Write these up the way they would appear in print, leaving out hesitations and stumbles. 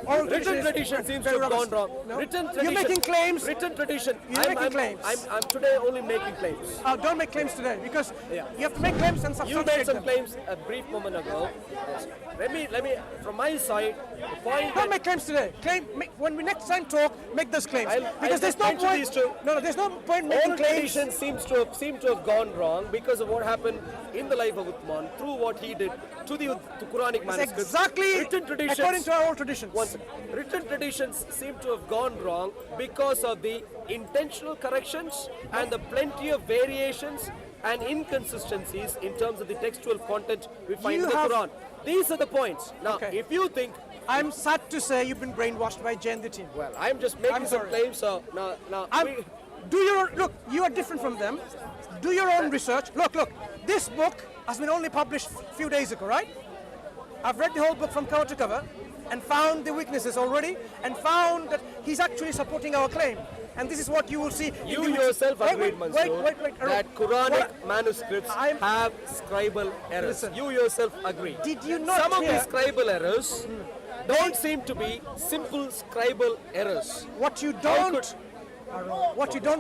Oral Written tradition seems to have gone wrong. No? Written You're tradition. making claims. Written tradition. You're making claims. I'm today only making claims. Don't make claims today because Yeah. you have to make claims and You substantiate made some them. claims a brief moment ago. Yes. Let me, from my side, the point Don't make claims today. When we next time talk, make those claims. Because there's no mention point. these two. No, there's no point making all claims. tradition seem to have gone wrong because of what happened in the life of Uthman through what he did to Quranic It's manuscripts. exactly Written traditions, according to our old traditions. written traditions seem to have gone wrong because of the intentional corrections and the plenty of variations and inconsistencies in terms of the textual content we find in the Quran. These are the points. Now, if you think... I'm sad to say you've been brainwashed by Jain team. Well, I'm just making some claims, so now... Look, you are different from them. Do your own research. Look, this book has been only published a few days ago, right? I've read the whole book from cover to cover and found the weaknesses already and found that he's actually supporting our claim. And this is what you will see. You yourself agreed, Mansur, that Quranic manuscripts have scribal errors. Listen, you yourself agree. Did you not Some of these scribal errors don't seem to be simple scribal errors. What you don't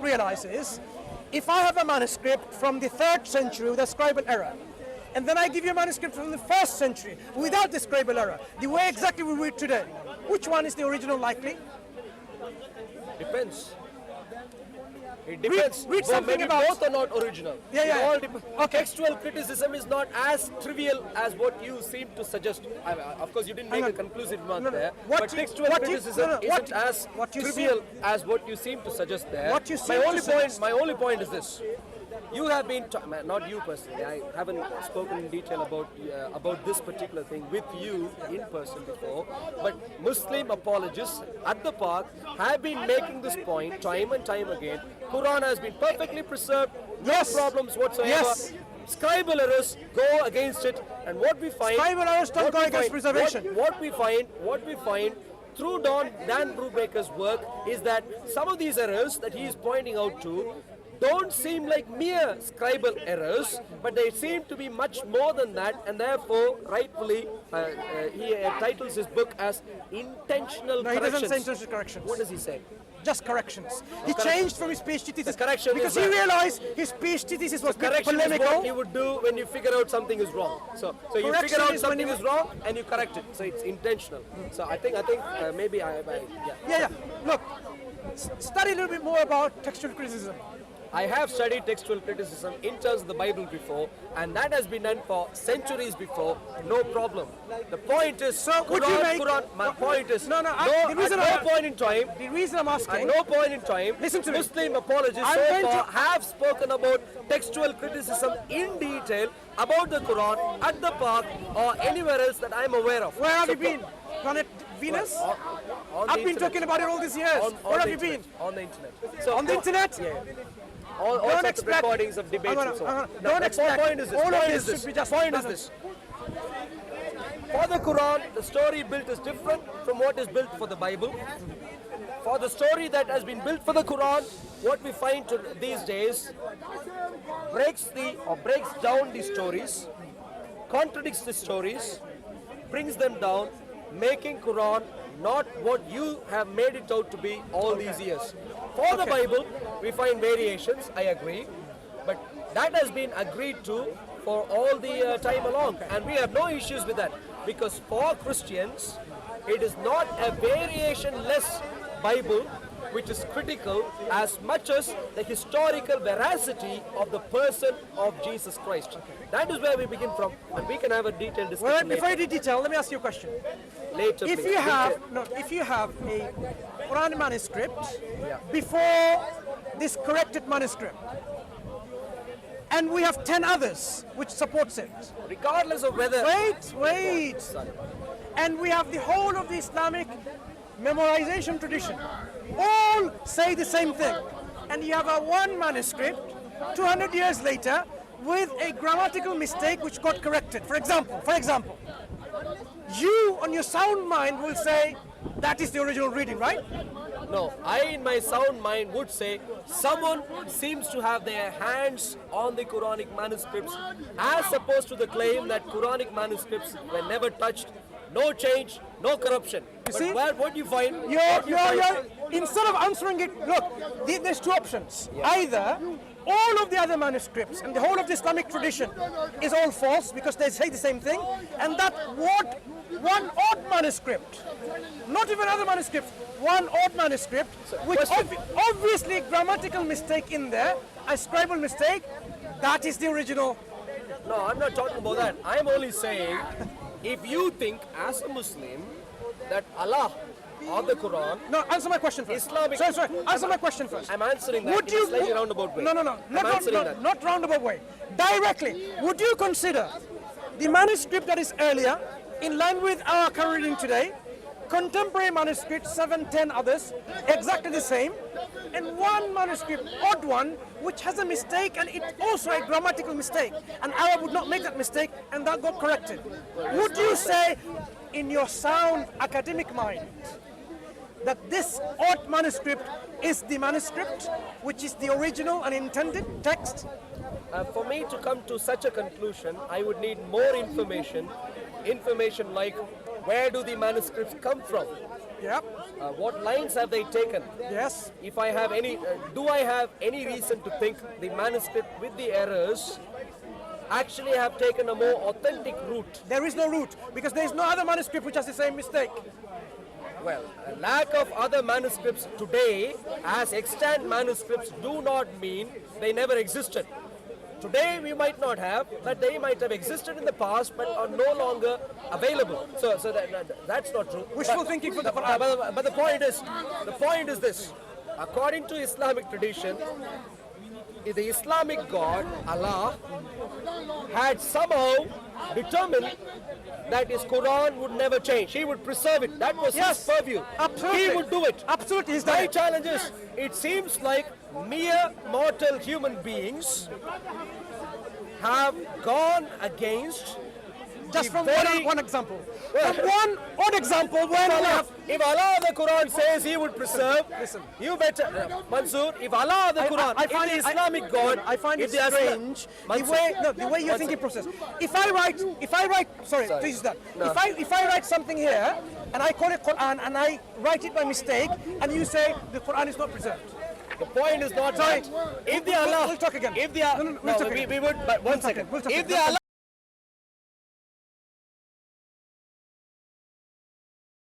realize is, if I have a manuscript from the 3rd century with a scribal error, and then I give you a manuscript from the 1st century without the scribal error, the way exactly we read today, which one is the original likely? Depends. It depends. Read something maybe about... both are not original. Yeah. Textual criticism is not as trivial as what you seem to suggest. Of course, you didn't make a conclusive remark there. But textual criticism isn't as trivial as what you seem to suggest there. My only point is this. You have been, not you personally, I haven't spoken in detail about this particular thing with you in person before, but Muslim apologists at the park have been making this point time and time again. Quran has been perfectly preserved, no problems whatsoever. Yes. Scribal errors go against it, and what we find... Scribal errors don't go against preservation. What we find through Dan Brubaker's work is that some of these errors that he is pointing out to don't seem like mere scribal errors, but they seem to be much more than that, and therefore, rightfully, he titles his book as Intentional Corrections. No, he doesn't say intentional corrections. What does he say? Just corrections. He changed from his PhD thesis because he realized his PhD thesis was correction polemical. is what you would do when you figure out something is wrong. So you figure out something is wrong and you correct it. So it's intentional. So I think maybe Yeah. Look, study a little bit more about textual criticism. I have studied textual criticism in terms of the Bible before, and that has been done for centuries before, no problem. The point is, my point is, no point in time, the reason I'm asking, at no point in time, listen to Muslim apologists so far have spoken about textual criticism in detail about the Quran at the park or anywhere else that I'm aware of. Where have you been? Planet Venus? I've been talking about it all these years. Where have you been? On the internet. So on the internet? Yeah. All sorts of recordings of debates and so on. Don't expect point is this. Point is this. For the Quran, the story built is different from what is built for the Bible. For the story that has been built for the Quran, what we find these days breaks down the stories, contradicts the stories, brings them down, making Quran not what you have made it out to be all these years. For the Bible, we find variations, I agree, but that has been agreed to for all the time along, and we have no issues with that, because for Christians, it is not a variation-less Bible which is critical as much as the historical veracity of the person of Jesus Christ. That is where we begin from, and we can have a detailed discussion later. Before you detail, let me ask you a question. Later, if you have a Quran manuscript before this corrected manuscript, and we have 10 others which supports it, regardless of whether... Wait. And we have the whole of the Islamic memorization tradition. All say the same thing. And you have a one manuscript 200 years later with a grammatical mistake which got corrected. For example, you on your sound mind will say that is the original reading, right? No, I in my sound mind would say someone seems to have their hands on the Quranic manuscripts as opposed to the claim that Quranic manuscripts were never touched no change, no corruption. You see? What do you find? Instead of answering it, look, there's two options. Either all of the other manuscripts and the whole of the Islamic tradition is all false because they say the same thing, and that one odd manuscript, not even other manuscripts, one odd manuscript, which obviously grammatical mistake in there, a scribal mistake, that is the original. No, I'm not talking about that. I'm only saying, if you think as a Muslim that Allah or the Quran... No, answer my question first. Islamic... Sorry, answer my question first. I'm answering that in a slightly roundabout way. No, not roundabout way. Directly, would you consider the manuscript that is earlier, in line with our current reading today, contemporary manuscript, 7, 10 others, exactly the same, and one manuscript, odd one, which has a mistake, and it's also a grammatical mistake, and Arab would not make that mistake, and that got corrected? Would you say, in your sound academic mind, that this odd manuscript is the manuscript, which is the original and intended text? For me to come to such a conclusion, I would need more information like where do the manuscripts come from? Yep. What lines have they taken? Yes. If I have any, do I have any reason to think the manuscript with the errors actually have taken a more authentic route? There is no route, because there is no other manuscript which has the same mistake. Well, a lack of other manuscripts today as extant manuscripts do not mean they never existed. Today we might not have, but they might have existed in the past but are no longer available. So that's not true. Wishful thinking for the Quran. But the point is this. According to Islamic tradition, the Islamic God, Allah, had somehow determined that his Quran would never change. He would preserve it. That was his purview. Absolutely. He would do it. Absolutely. My challenge is, it seems like mere mortal human beings have gone against just from one example. Well, from one odd example when if Allah the Quran says he would preserve, listen, you better, Mansur, if Allah the Quran, I find the Islamic God, I find it strange the way you're thinking process. If I write, sorry, to use that. No. If I write something here and I call it Quran and I write it by mistake and you say the Quran is not preserved. The point is not sorry. That. If the Allah, we'll talk again. If the we would. But one second. We'll talk if again. the